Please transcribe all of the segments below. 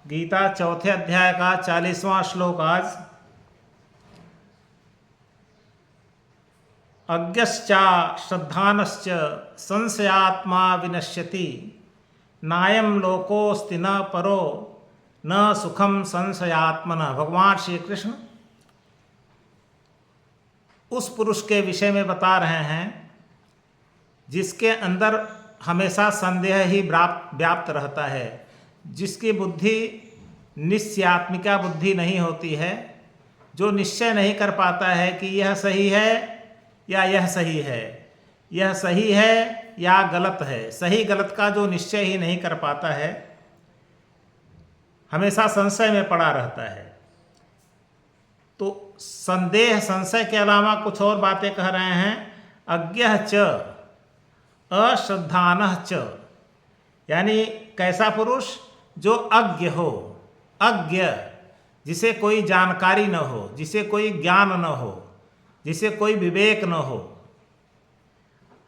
गीता चौथे अध्याय का 40वां श्लोक आज। अज्ञश्चा श्रद्धानश्च संशयात्मा विनश्यति नायम लोकोस्ति न परो न सुखम संशयात्मनः। भगवान श्री कृष्ण उस पुरुष के विषय में बता रहे हैं जिसके अंदर हमेशा संदेह ही व्याप्त रहता है, जिसकी बुद्धि निश्चयात्मिका बुद्धि नहीं होती है, जो निश्चय नहीं कर पाता है कि यह सही है या यह सही है, यह सही है या गलत है। सही गलत का जो निश्चय ही नहीं कर पाता है, हमेशा संशय में पड़ा रहता है। तो संदेह संशय के अलावा कुछ और बातें कह रहे हैं। अज्ञः च अश्रद्धानः च, यानी कैसा पुरुष? जो अज्ञ हो, अज्ञ जिसे कोई जानकारी न हो, जिसे कोई ज्ञान न हो, जिसे कोई विवेक न हो।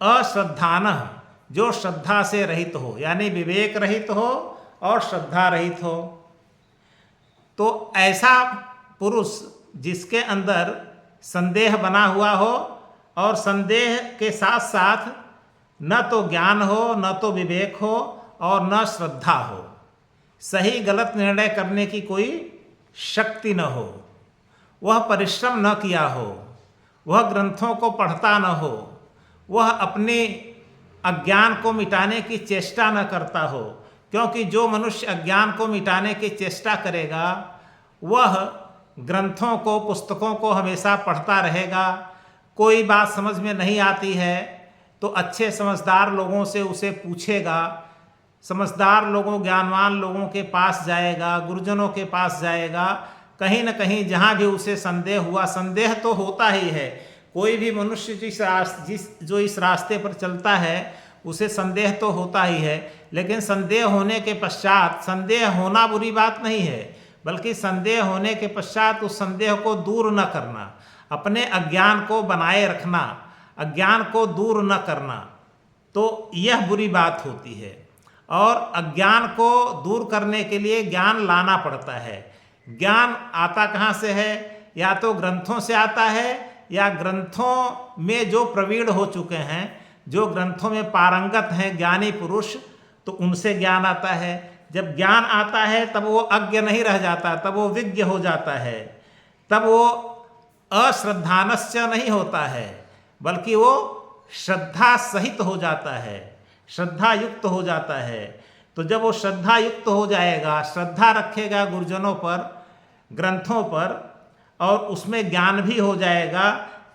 अश्रद्धानः जो श्रद्धा से रहित हो, यानी विवेक रहित हो और श्रद्धा रहित हो। तो ऐसा पुरुष जिसके अंदर संदेह बना हुआ हो और संदेह के साथ साथ न तो ज्ञान हो, न तो विवेक हो और न श्रद्धा हो, सही गलत निर्णय करने की कोई शक्ति न हो, वह परिश्रम न किया हो, वह ग्रंथों को पढ़ता न हो, वह अपने अज्ञान को मिटाने की चेष्टा न करता हो। क्योंकि जो मनुष्य अज्ञान को मिटाने की चेष्टा करेगा वह ग्रंथों को, पुस्तकों को हमेशा पढ़ता रहेगा। कोई बात समझ में नहीं आती है तो अच्छे समझदार लोगों से उसे पूछेगा, समझदार लोगों, ज्ञानवान लोगों के पास जाएगा, गुरुजनों के पास जाएगा। कहीं न कहीं जहाँ भी उसे संदेह हुआ, संदेह तो होता ही है, कोई भी मनुष्य जो इस रास्ते पर चलता है उसे संदेह तो होता ही है। लेकिन संदेह होने के पश्चात, संदेह होना बुरी बात नहीं है, बल्कि संदेह होने के पश्चात उस संदेह को दूर न करना, अपने अज्ञान को बनाए रखना, अज्ञान को दूर न करना, तो यह बुरी बात होती है। और अज्ञान को दूर करने के लिए ज्ञान लाना पड़ता है। ज्ञान आता कहाँ से है? या तो ग्रंथों से आता है, या ग्रंथों में जो प्रवीण हो चुके हैं, जो ग्रंथों में पारंगत हैं ज्ञानी पुरुष, तो उनसे ज्ञान आता है। जब ज्ञान आता है तब वो अज्ञ नहीं रह जाता, तब वो विज्ञ हो जाता है, तब वो अश्रद्धानश्च नहीं होता है, बल्कि वो श्रद्धा सहित हो जाता है, श्रद्धा युक्त हो जाता है। तो जब वो श्रद्धा युक्त हो जाएगा, श्रद्धा रखेगा गुरुजनों पर, ग्रंथों पर, और उसमें ज्ञान भी हो जाएगा,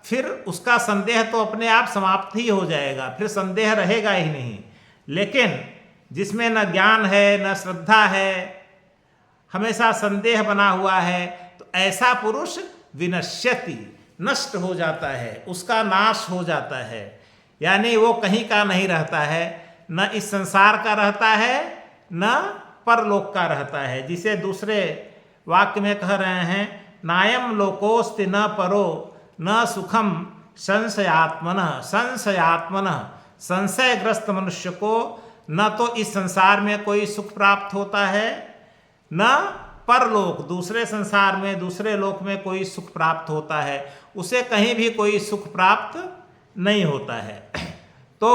फिर उसका संदेह तो अपने आप समाप्त ही हो जाएगा, फिर संदेह रहेगा ही नहीं। लेकिन जिसमें न ज्ञान है न श्रद्धा है, हमेशा संदेह बना हुआ है, तो ऐसा पुरुष विनश्यति, नष्ट हो जाता है, उसका नाश हो जाता है। यानी वो कहीं का नहीं रहता है, न इस संसार का रहता है न परलोक का रहता है। जिसे दूसरे वाक्य में कह रहे हैं, नायम लोकोस्ति न परो न सुखम संशयात्मनः। संशयात्मनः, संशयग्रस्त मनुष्य को न तो इस संसार में कोई सुख प्राप्त होता है, न परलोक, दूसरे संसार में, दूसरे लोक में कोई सुख प्राप्त होता है, उसे कहीं भी कोई सुख प्राप्त नहीं होता है। तो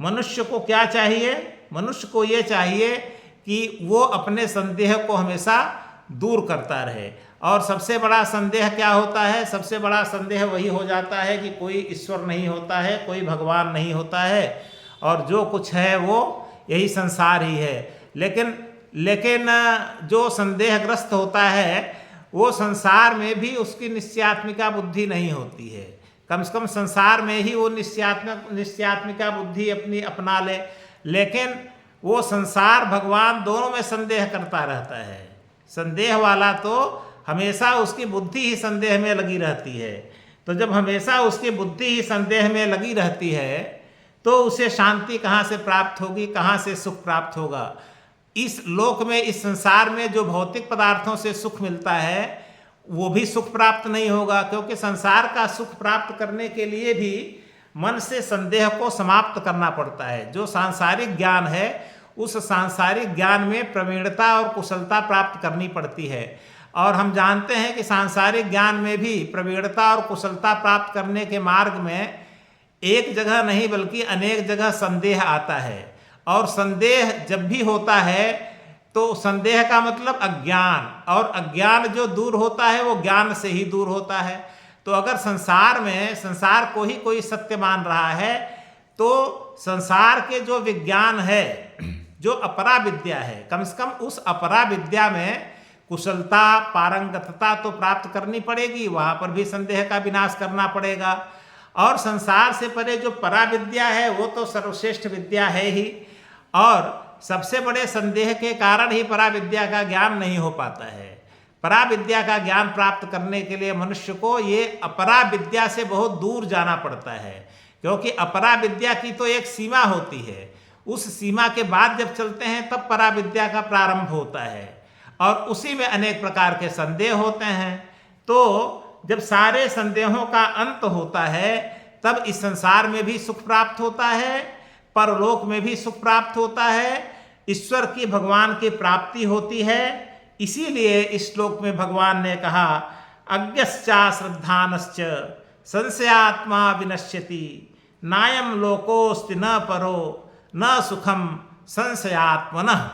मनुष्य को क्या चाहिए? मनुष्य को ये चाहिए कि वो अपने संदेह को हमेशा दूर करता रहे। और सबसे बड़ा संदेह क्या होता है? सबसे बड़ा संदेह वही हो जाता है कि कोई ईश्वर नहीं होता है, कोई भगवान नहीं होता है, और जो कुछ है वो यही संसार ही है। लेकिन जो संदेहग्रस्त होता है वो संसार में भी उसकी निश्चयात्मिका बुद्धि नहीं होती है। कम से कम संसार में ही वो निश्चयात्मिका बुद्धि अपनी अपना ले, लेकिन वो संसार भगवान दोनों में संदेह करता रहता है। संदेह वाला तो हमेशा उसकी बुद्धि ही संदेह में लगी रहती है। तो जब हमेशा उसकी बुद्धि ही संदेह में लगी रहती है तो उसे शांति कहाँ से प्राप्त होगी, कहाँ से सुख प्राप्त होगा? इस लोक में, इस संसार में जो भौतिक पदार्थों से सुख मिलता है वो भी सुख प्राप्त नहीं होगा, क्योंकि संसार का सुख प्राप्त करने के लिए भी मन से संदेह को समाप्त करना पड़ता है। जो सांसारिक ज्ञान है उस सांसारिक ज्ञान में प्रवीणता और कुशलता प्राप्त करनी पड़ती है। और हम जानते हैं कि सांसारिक ज्ञान में भी प्रवीणता और कुशलता प्राप्त करने के मार्ग में एक जगह नहीं बल्कि अनेक जगह संदेह आता है। और संदेह जब भी होता है तो संदेह का मतलब अज्ञान, और अज्ञान जो दूर होता है वो ज्ञान से ही दूर होता है। तो अगर संसार में संसार को ही कोई सत्य मान रहा है तो संसार के जो विज्ञान है, जो अपरा विद्या है, कम से कम उस अपरा विद्या में कुशलता पारंगतता तो प्राप्त करनी पड़ेगी, वहाँ पर भी संदेह का विनाश करना पड़ेगा। और संसार से परे जो परा विद्या है वो तो सर्वश्रेष्ठ विद्या है ही, और सबसे बड़े संदेह के कारण ही परा विद्या का ज्ञान नहीं हो पाता है। परा विद्या का ज्ञान प्राप्त करने के लिए मनुष्य को ये अपरा विद्या से बहुत दूर जाना पड़ता है, क्योंकि अपरा विद्या की तो एक सीमा होती है, उस सीमा के बाद जब चलते हैं तब परा विद्या का प्रारंभ होता है, और उसी में अनेक प्रकार के संदेह होते हैं। तो जब सारे संदेहों का अंत होता है तब इस संसार में भी सुख प्राप्त होता है, परलोक में भी सुख प्राप्त होता है, ईश्वर की भगवान की प्राप्ति होती है। इसीलिए इस श्लोक में भगवान ने कहा अज्ञश्चा श्रद्धानश्च संशयात्मा विनश्यति नायम लोकोस्ति न परो न सुखम संशयात्मनः।